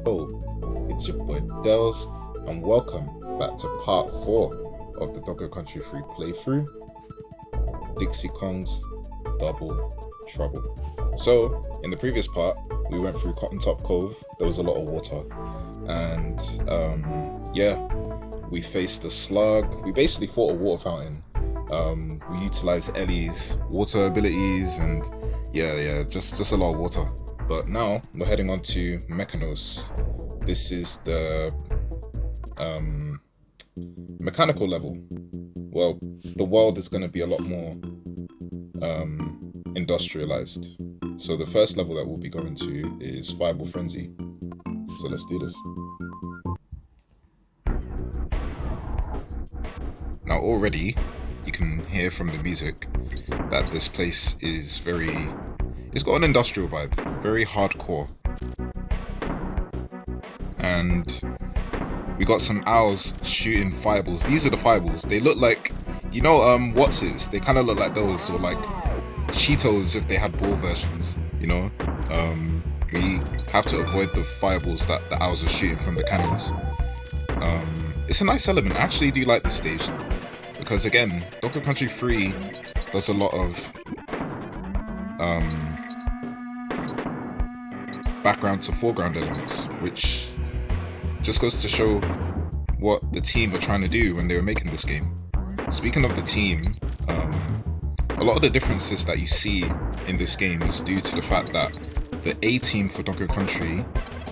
Oh, it's your boy Dells, and welcome back to part 4 of the Donkey Country 3 playthrough, Dixie Kong's Double Trouble. So, in the previous part, we went through Cotton Top Cove. There was a lot of water, and we faced the slug. We basically fought a water fountain. We utilized Ellie's water abilities, and just a lot of water. But now we're heading on to Mekanos. This is the mechanical level. Well, the world is going to be a lot more industrialized. So the first level that we'll be going to is Fireball Frenzy. So let's do this. Now already you can hear from the music that this place is it's got an industrial vibe, very hardcore. And we got some owls shooting fireballs. These are the fireballs. They look like, Wats's. They kind of look like those, or like Cheetos if they had ball versions, We have to avoid the fireballs that the owls are shooting from the cannons. It's a nice element. I actually do like this stage, because again, Donkey Country 3 does a lot of background to foreground elements, which just goes to show what the team were trying to do when they were making this game. Speaking of the team, a lot of the differences that you see in this game is due to the fact that the A team for Donkey Country,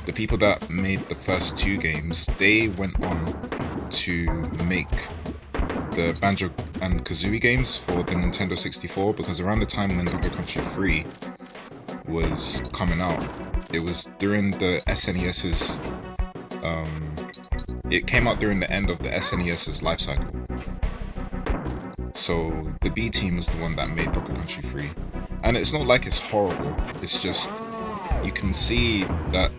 the people that made the first 2 games, they went on to make the Banjo and Kazooie games for the Nintendo 64, because around the time when Donkey Country 3 was coming out, it was during the SNES's it came out during the end of the SNES's life cycle. So the B team was the one that made Donkey Country 3. And it's not like it's horrible, it's just you can see that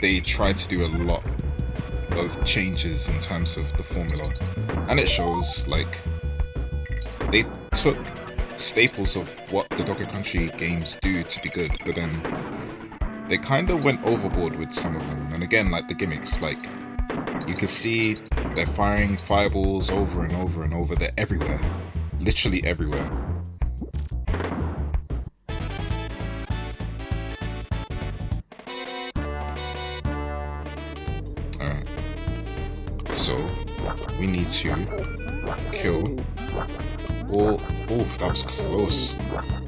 they tried to do a lot of changes in terms of the formula. And it shows, like, they took staples of what the Donkey Country games do to be good, but then they kind of went overboard with some of them. And again, like the gimmicks, like, you can see they're firing fireballs over and over and over. They're everywhere, literally everywhere. Alright, so we need to kill all. Oh, that was close.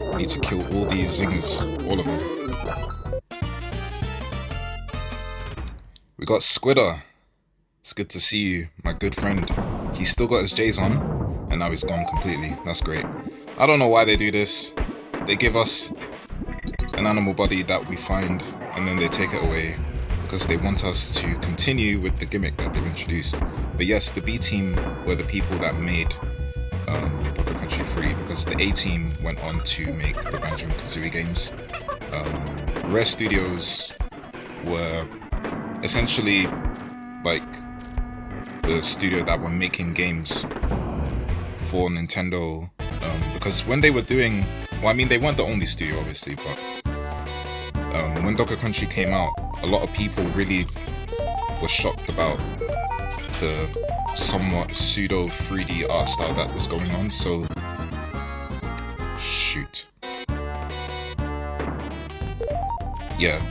We need to kill all these zingers, all of them. We got Squidder. It's good to see you, my good friend. He's still got his J's on, and now he's gone completely. That's great. I don't know why they do this. They give us an animal body that we find, and then they take it away, because they want us to continue with the gimmick that they've introduced. But yes, the B team were the people that made Donkey Country 3, because the A team went on to make the Banjo and Kazooie games. Rare Studios were essentially like the studio that were making games for Nintendo, because when they were doing, they weren't the only studio obviously, but when Donkey Country came out, a lot of people really were shocked about the somewhat pseudo 3D art style that was going on. So shoot,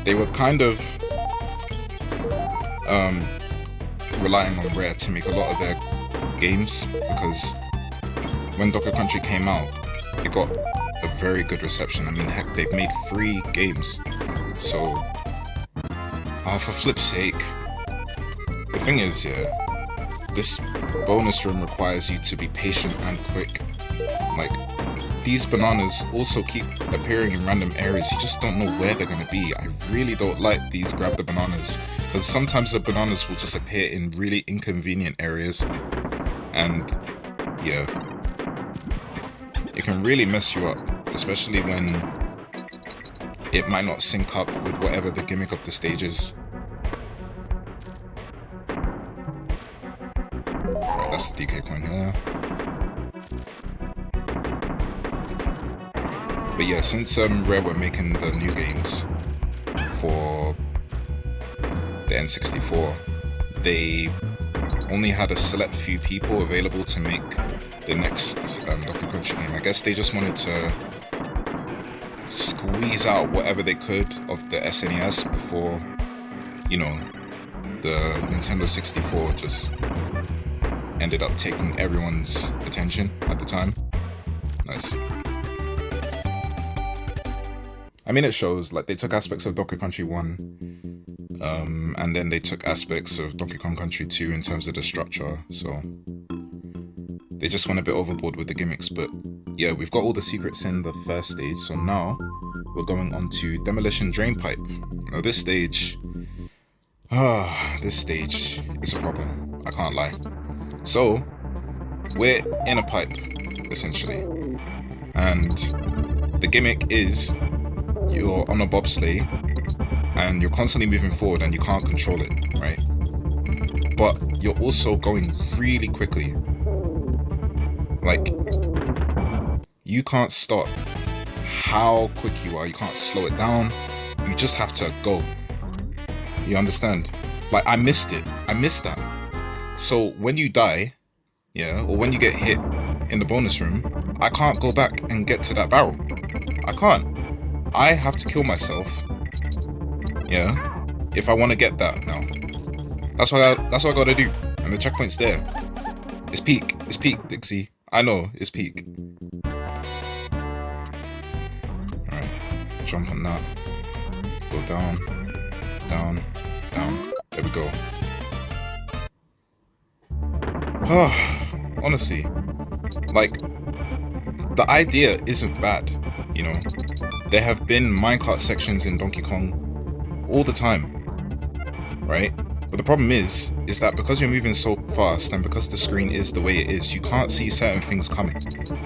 they were kind of relying on Rare to make a lot of their games, because when Donkey Country came out, it got a very good reception. I mean, heck, they've made 3 games. So, for flip's sake, the thing is, this bonus room requires you to be patient and quick. Like, these bananas also keep appearing in random areas. You just don't know where they're gonna be. I really don't like these grab the bananas, because sometimes the bananas will just appear in really inconvenient areas, and it can really mess you up, especially when it might not sync up with whatever the gimmick of the stage is. Right, that's the DK coin here. But yeah, since Rare were making the new games for N64, they only had a select few people available to make the next Donkey Country game. I guess they just wanted to squeeze out whatever they could of the SNES before, you know, the Nintendo 64 just ended up taking everyone's attention at the time. Nice. I mean, it shows, like, they took aspects of Donkey Country 1, and then they took aspects of Donkey Kong Country 2 in terms of the structure, so they just went a bit overboard with the gimmicks. But yeah, we've got all the secrets in the first stage, so now we're going on to Demolition Drainpipe. Now this stage is a problem, I can't lie. So, we're in a pipe, essentially, and the gimmick is you're on a bobsleigh and you're constantly moving forward and you can't control it, right? But you're also going really quickly. Like, you can't stop how quick you are, you can't slow it down, you just have to go. You understand? Like, I missed that. So when you die, yeah, or when you get hit in the bonus room, I can't go back and get to that barrel. I can't. I have to kill myself, yeah, if I want to get that now. That's what I gotta do. And the checkpoint's there. It's peak, Dixie. I know, it's peak. Alright, jump on that. Go down, down, down. There we go. Honestly, like, the idea isn't bad, you know. There have been minecart sections in Donkey Kong all the time, right? But the problem is that because you're moving so fast and because the screen is the way it is, you can't see certain things coming,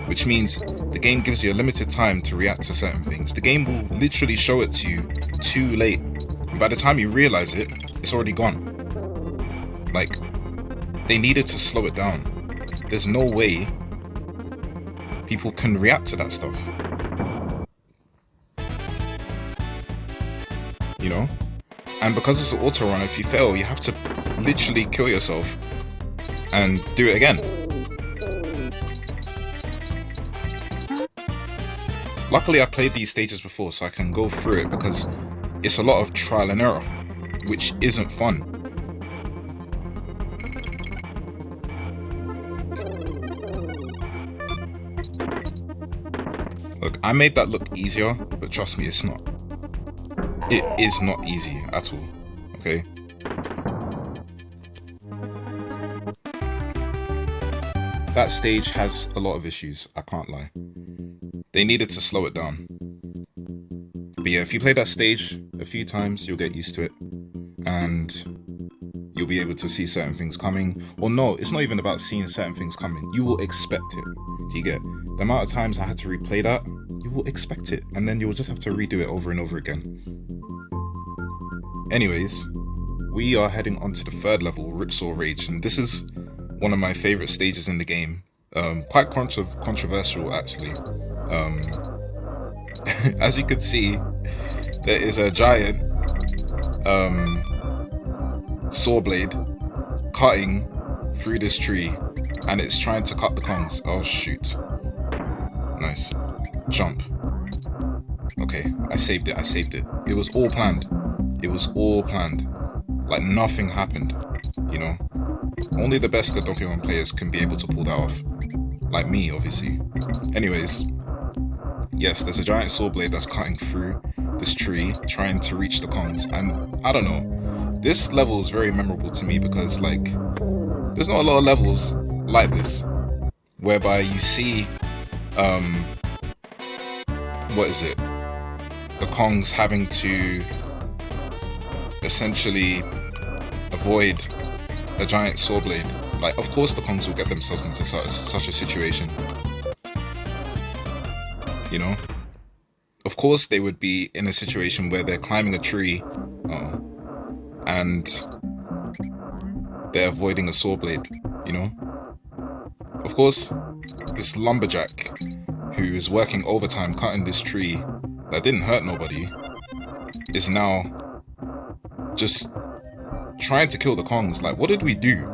which means the game gives you a limited time to react to certain things. The game will literally show it to you too late, and by the time you realize it, it's already gone. Like, they needed to slow it down. There's no way people can react to that stuff. You know? And because it's an auto run, if you fail, you have to literally kill yourself and do it again. Luckily, I played these stages before, so I can go through it, because it's a lot of trial and error, which isn't fun. Look, I made that look easier, but trust me, it's not. It is not easy at all, okay? That stage has a lot of issues, I can't lie. They needed to slow it down. But yeah, if you play that stage a few times, you'll get used to it. And you'll be able to see certain things coming. Or no, it's not even about seeing certain things coming. You will expect it. Do you get? The amount of times I had to replay that, you will expect it. And then you'll just have to redo it over and over again. Anyways, we are heading on to the third level, Ripsaw Rage, and this is one of my favorite stages in the game. Quite controversial, actually. As you can see, there is a giant saw blade cutting through this tree, and it's trying to cut the Kongs. Oh shoot. Nice. Jump. Okay, I saved it. It was all planned. Like, nothing happened, you know? Only the best of Donkey Kong players can be able to pull that off. Like me, obviously. Anyways, yes, there's a giant saw blade that's cutting through this tree, trying to reach the Kongs, and I don't know. This level is very memorable to me because, like, there's not a lot of levels like this, whereby you see, what is it? The Kongs having to essentially avoid a giant saw blade. Like, of course the Kongs will get themselves into such a situation. You know? Of course they would be in a situation where they're climbing a tree, and they're avoiding a saw blade, you know? Of course, this Lumberjack, who is working overtime cutting this tree that didn't hurt nobody, is now just trying to kill the Kongs. Like, what did we do?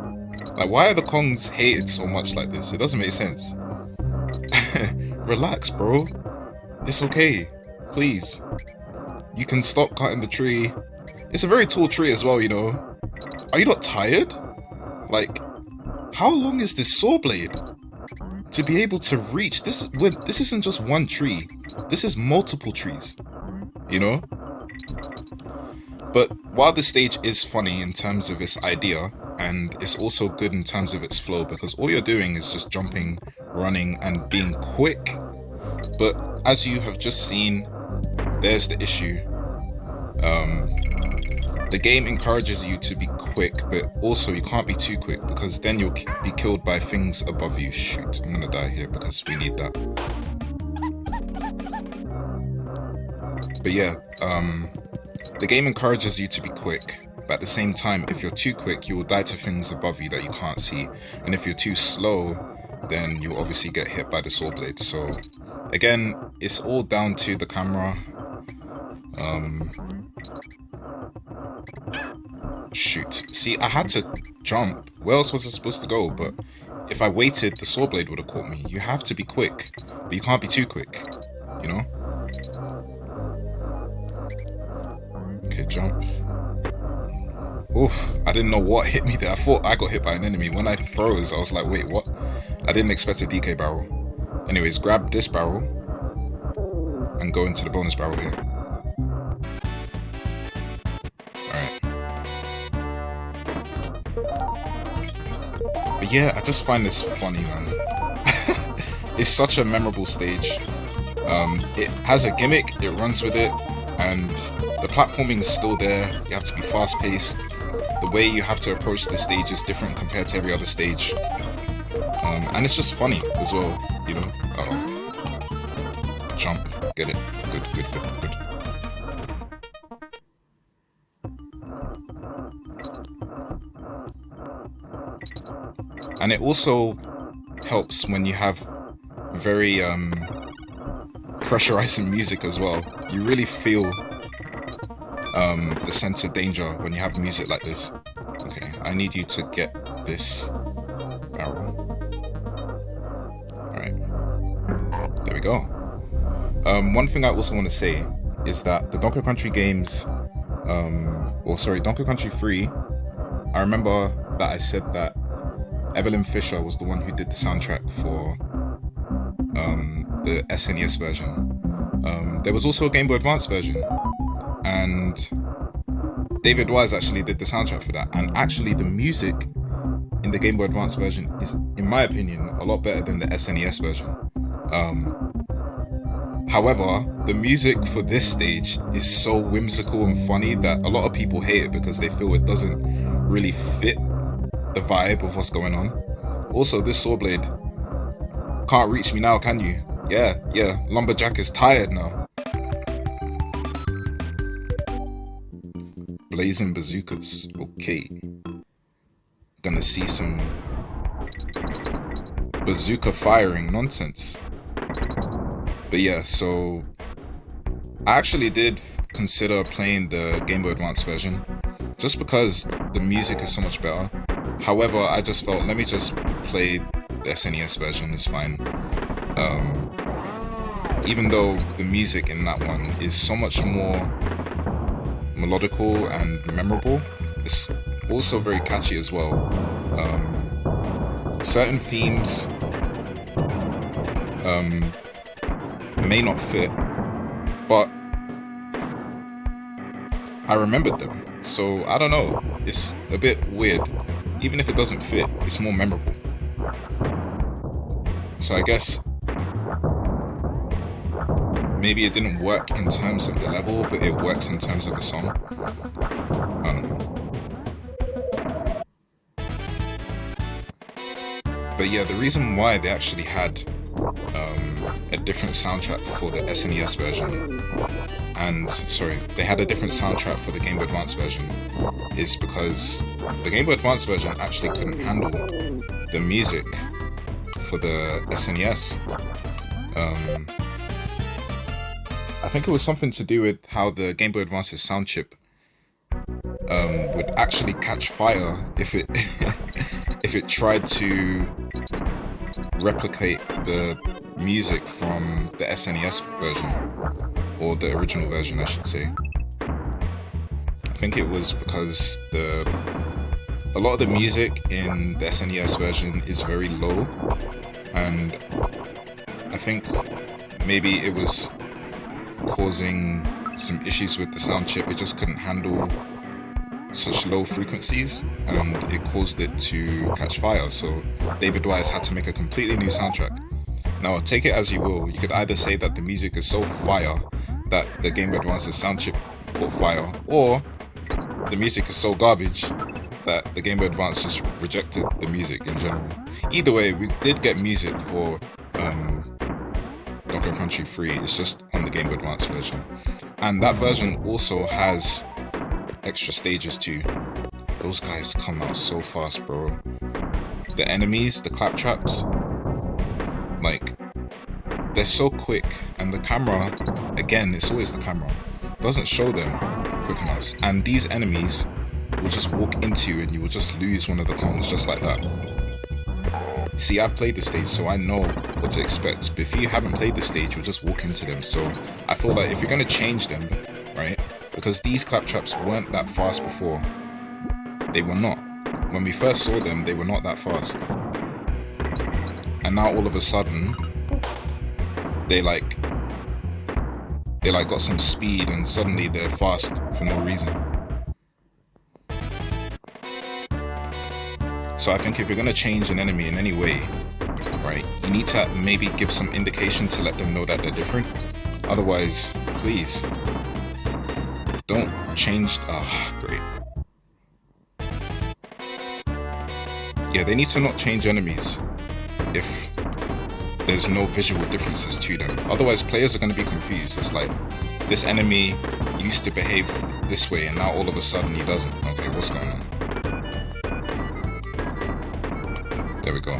Like, why are the Kongs hated so much like this? It doesn't make sense. Relax, bro. It's okay. Please. You can stop cutting the tree. It's a very tall tree as well, you know. Are you not tired? Like, how long is this saw blade? To be able to reach this, this isn't just one tree. This is multiple trees, you know? But while this stage is funny in terms of its idea, and it's also good in terms of its flow, because all you're doing is just jumping, running, and being quick. But as you have just seen, there's the issue. The game encourages you to be quick, but also you can't be too quick, because then you'll be killed by things above you. Shoot, I'm gonna die here because we need that. But yeah, the game encourages you to be quick, but at the same time, if you're too quick, you will die to things above you that you can't see. And if you're too slow, then you'll obviously get hit by the saw blade. So again, it's all down to the camera. Shoot. See, I had to jump. Where else was I supposed to go? But if I waited, the saw blade would have caught me. You have to be quick, but you can't be too quick, you know? Okay, jump. Oof, I didn't know what hit me there. I thought I got hit by an enemy. When I froze, I was like, wait, what? I didn't expect a DK barrel. Anyways, grab this barrel and go into the bonus barrel here. But yeah, I just find this funny, man. It's such a memorable stage. It has a gimmick, it runs with it, and the platforming is still there. You have to be fast-paced. The way you have to approach the stage is different compared to every other stage. And it's just funny as well, you know? Uh-oh. Jump. Get it. Good, good, good, good. And it also helps when you have very pressurizing music as well. You really feel the sense of danger when you have music like this. Okay, I need you to get this barrel. Alright. There we go. One thing I also want to say is that the Donkey Country games, Donkey Country 3, I remember that I said that Evelyn Fisher was the one who did the soundtrack for the SNES version. There was also a Game Boy Advance version, and David Wise actually did the soundtrack for that. And actually, the music in the Game Boy Advance version is, in my opinion, a lot better than the SNES version. However, the music for this stage is so whimsical and funny that a lot of people hate it because they feel it doesn't really fit the vibe of what's going on. Also, this saw blade can't reach me now, can you? Yeah, Lumberjack is tired now. Blazing bazookas, okay. Gonna see some bazooka firing nonsense. But yeah, so I actually did consider playing the Game Boy Advance version just because the music is so much better. However, I just felt, let me just play the SNES version, it's fine. Even though the music in that one is so much more melodical and memorable, it's also very catchy as well. Certain themes may not fit, but I remembered them, so I don't know, it's a bit weird. Even if it doesn't fit, it's more memorable. So I guess maybe it didn't work in terms of the level, but it works in terms of the song. I don't know. But yeah, the reason why they actually had a different soundtrack for the SNES version, they had a different soundtrack for the Game Boy Advance version, is because the Game Boy Advance version actually couldn't handle the music for the SNES. I think it was something to do with how the Game Boy Advance's sound chip would actually catch fire if it if it tried to replicate the music from the SNES version, or the original version I should say. I think it was because a lot of the music in the SNES version is very low, and I think maybe it was causing some issues with the sound chip. It just couldn't handle such low frequencies, and it caused it to catch fire, so David Wise had to make a completely new soundtrack. Now, take it as you will, you could either say that the music is so fire that the Game Boy Advance's sound chip caught fire, or the music is so garbage that the Game Boy Advance just rejected the music in general. Either way, we did get music for Donkey Kong Country 3, it's just on the Game Boy Advance version. And that version also has extra stages too. Those guys come out so fast, bro. The enemies, the claptraps, like, they're so quick, and the camera, again, it's always the camera, doesn't show them quick enough. And these enemies will just walk into you and you will just lose one of the combos just like that. See, I've played the stage, so I know what to expect. But if you haven't played the stage, you'll just walk into them. So I feel like if you're going to change them, right, because these claptraps weren't that fast before. They were not. When we first saw them, they were not that fast. And now all of a sudden, they got some speed, and suddenly they're fast for no reason. So I think if you're gonna change an enemy in any way, right, you need to maybe give some indication to let them know that they're different. Otherwise, please don't change. Great. Yeah, they need to not change enemies if there's no visual differences to them. Otherwise, players are going to be confused. It's like, this enemy used to behave this way, and now all of a sudden he doesn't. Okay, what's going on? There we go.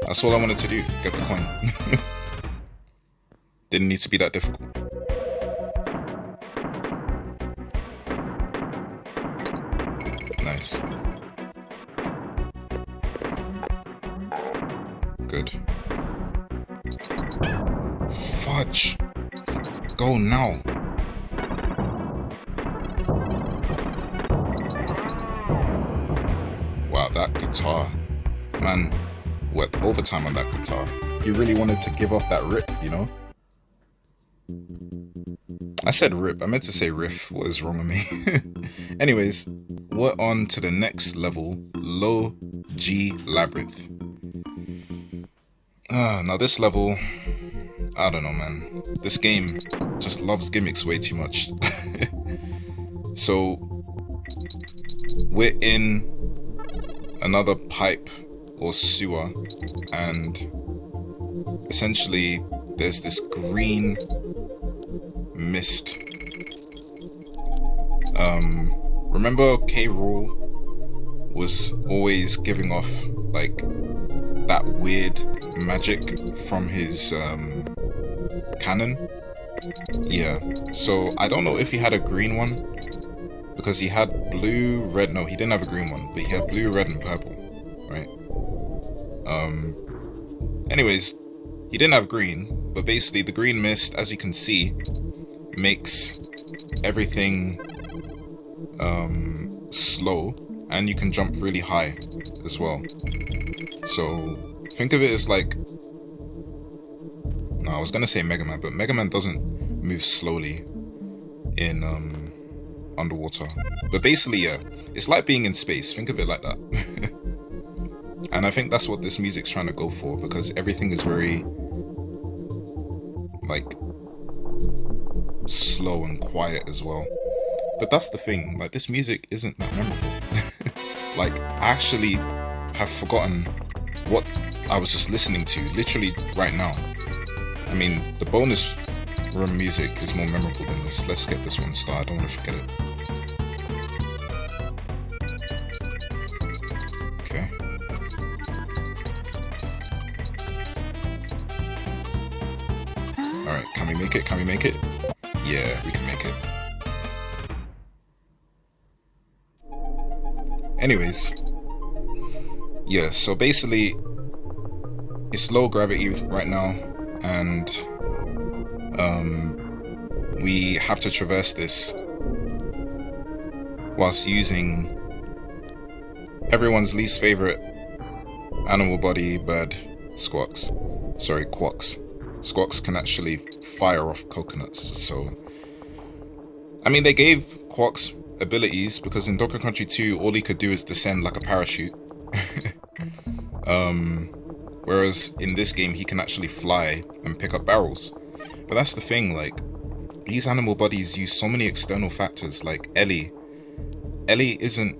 That's all I wanted to do, get the coin. Didn't need to be that difficult. Nice. Good. Fudge! Go now! Wow, that guitar. Man, what overtime on that guitar. You really wanted to give off that rip, you know? I said rip, I meant to say riff. What is wrong with me? Anyways, we're on to the next level, Low G Labyrinth. Now this level, I don't know, man. This game just loves gimmicks way too much. So, we're in another pipe or sewer, and essentially there's this green mist. Remember K. Rool was always giving off like that weird magic from his cannon? Yeah, so I don't know if he had a green one, because he had blue, red, no, he didn't have a green one, but he had blue, red, and purple, right? Anyways, he didn't have green, but basically the green mist, as you can see, makes everything slow, and you can jump really high as well. So think of it as like, no, I was gonna say Mega Man, but Mega Man doesn't move slowly in underwater. But basically, yeah, it's like being in space. Think of it like that. And I think that's what this music's trying to go for, because everything is very like slow and quiet as well. But that's the thing, like, this music isn't that memorable. Like, I actually have forgotten what I was just listening to literally right now. I mean, the bonus room music is more memorable than this. Let's get this one started, I don't want to forget it. Okay. Alright, can we make it? Can we make it? Yeah, we can make it. Anyways, yeah, so basically it's low gravity right now, and we have to traverse this whilst using everyone's least favorite animal body bird, Squawks. Sorry, Quawks. Squawks can actually fire off coconuts, so I mean, they gave Quawks abilities because in Donkey Country 2 all he could do is descend like a parachute. Whereas in this game he can actually fly and pick up barrels. But that's the thing, like, these animal bodies use so many external factors. Like Ellie isn't,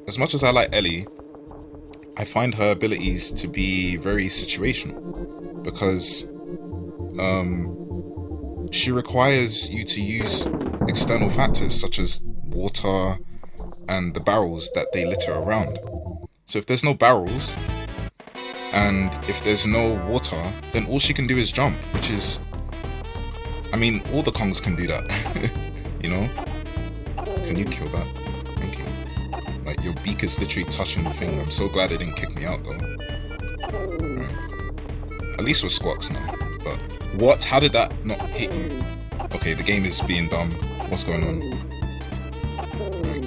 as much as I like Ellie, I find her abilities to be very situational, because she requires you to use external factors such as water and the barrels that they litter around. So if there's no barrels and if there's no water, then all she can do is jump, which is, I mean, all the Kongs can do that. You know? Can you kill that? Thank you. Like, your beak is literally touching the thing. I'm so glad it didn't kick me out though. Right. At least with Squawks now. But what? How did that not hit you? Okay, the game is being dumb. What's going on? Right.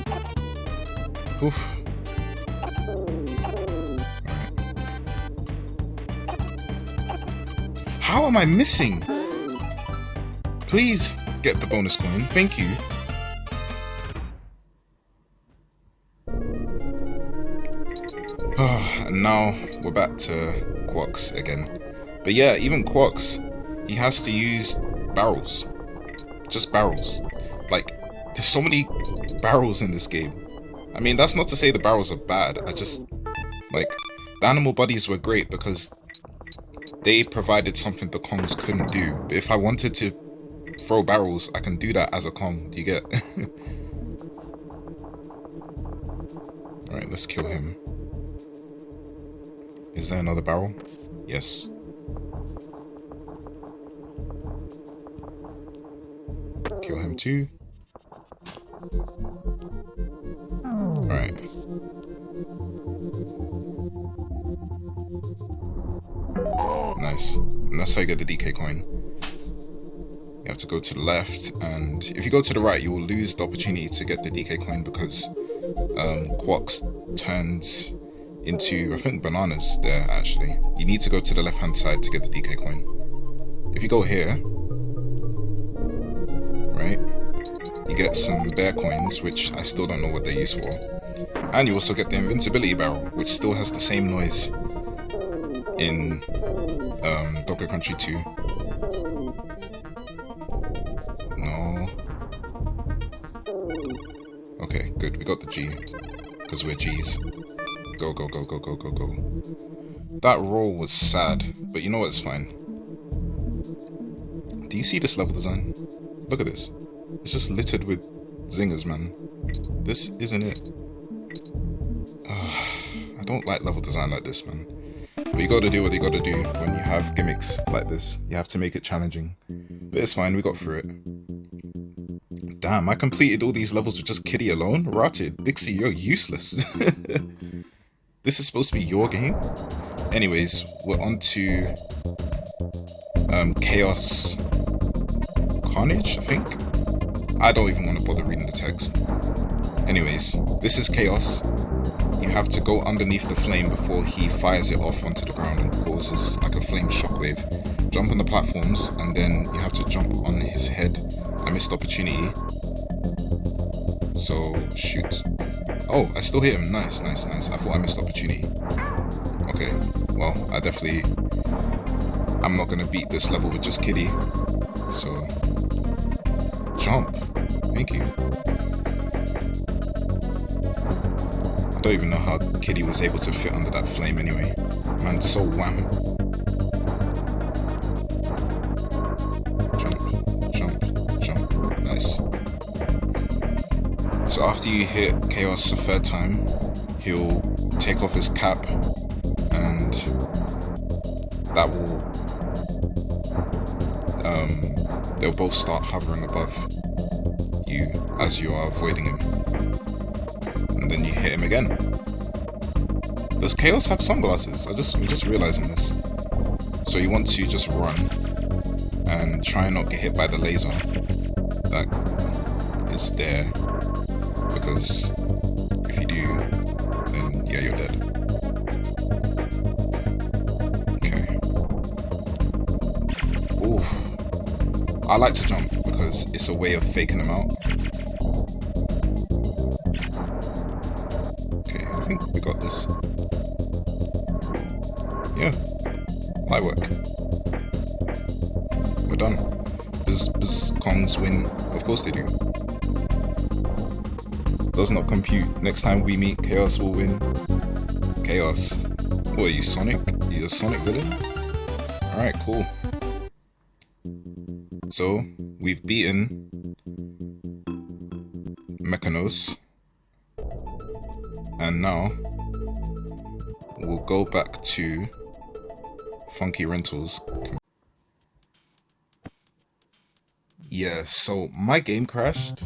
Oof. How am I missing? Please get the bonus coin. Thank you. And now we're back to Quawks again. But yeah, even Quawks, he has to use barrels. Just barrels. Like, there's so many barrels in this game. I mean, that's not to say the barrels are bad. I just, like, the animal bodies were great because they provided something the Kongs couldn't do. But if I wanted to throw barrels, I can do that as a Kong. Do you get? Alright, let's kill him. Is there another barrel? Yes. Kill him too. Alright. Nice. And that's how you get the DK coin. You have to go to the left, and if you go to the right, you will lose the opportunity to get the DK coin because Quawks turns into, I think, bananas there, actually. You need to go to the left-hand side to get the DK coin. If you go here, right, you get some bear coins, which I still don't know what they're used for. And you also get the invincibility barrel, which still has the same noise in Donkey Country 2. No. Okay, good. We got the G. Because we're Gs. Go, go, go, go, go, go, go. That roll was sad, but you know what? It's fine. Do you see this level design? Look at this. It's just littered with zingers, man. This isn't it. I don't like level design like this, man. But you gotta do what you gotta do when you have gimmicks like this. You have to make it challenging. But it's fine, we got through it. Damn, I completed all these levels with just Kitty alone? Rotted. Dixie, you're useless. This is supposed to be your game? Anyways, we're on to Chaos Carnage, I think? I don't even want to bother reading the text. Anyways, this is Chaos. You have to go underneath the flame before he fires it off onto the ground and causes like a flame shockwave. Jump on the platforms and then you have to jump on his head. I missed opportunity. So, shoot. Oh, I still hit him. Nice, nice, nice. I thought I missed opportunity. Okay, well, I'm not gonna beat this level with just Kitty. So, jump. Thank you. I don't even know how Kitty was able to fit under that flame anyway. Man, so wham. Jump, jump, jump. Nice. So after you hit Chaos a third time, he'll take off his cap and that will they'll both start hovering above you as you are avoiding him. And and then you hit him again. Does Chaos have sunglasses? I'm just realizing this. So you want to just run and try and not get hit by the laser that is there, because if you do, then yeah, you're dead. Okay. Ooh. I like to jump because it's a way of faking them out. Okay, I think we got this. Yeah, light work. We're done. Does Kongs win? Of course they do. Does not compute. Next time we meet, Chaos will win. Chaos. What are you, Sonic? You're a Sonic villain? Alright, cool. So, we've beaten Mekanos. And now, we'll go back to Funky Rentals. Yeah, so my game crashed.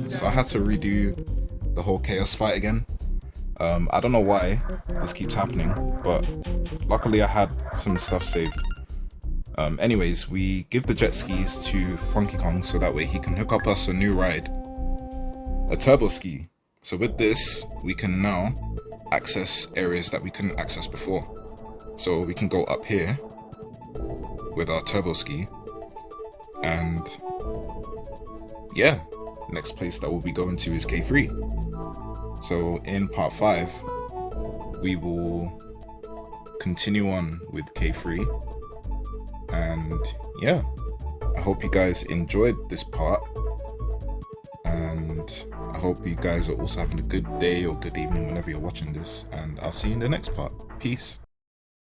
So I had to redo the whole Chaos fight again. I don't know why this keeps happening, but luckily I had some stuff saved. Anyways, we give the jet skis to Funky Kong so that way he can hook up us a new ride. A turbo ski. So with this, we can now access areas that we couldn't access before. So we can go up here with our turbo ski. And yeah, next place that we'll be going to is K3. So in part 5, we will continue on with K3. And yeah, I hope you guys enjoyed this part. And I hope you guys are also having a good day or good evening whenever you're watching this. And I'll see you in the next part. Peace.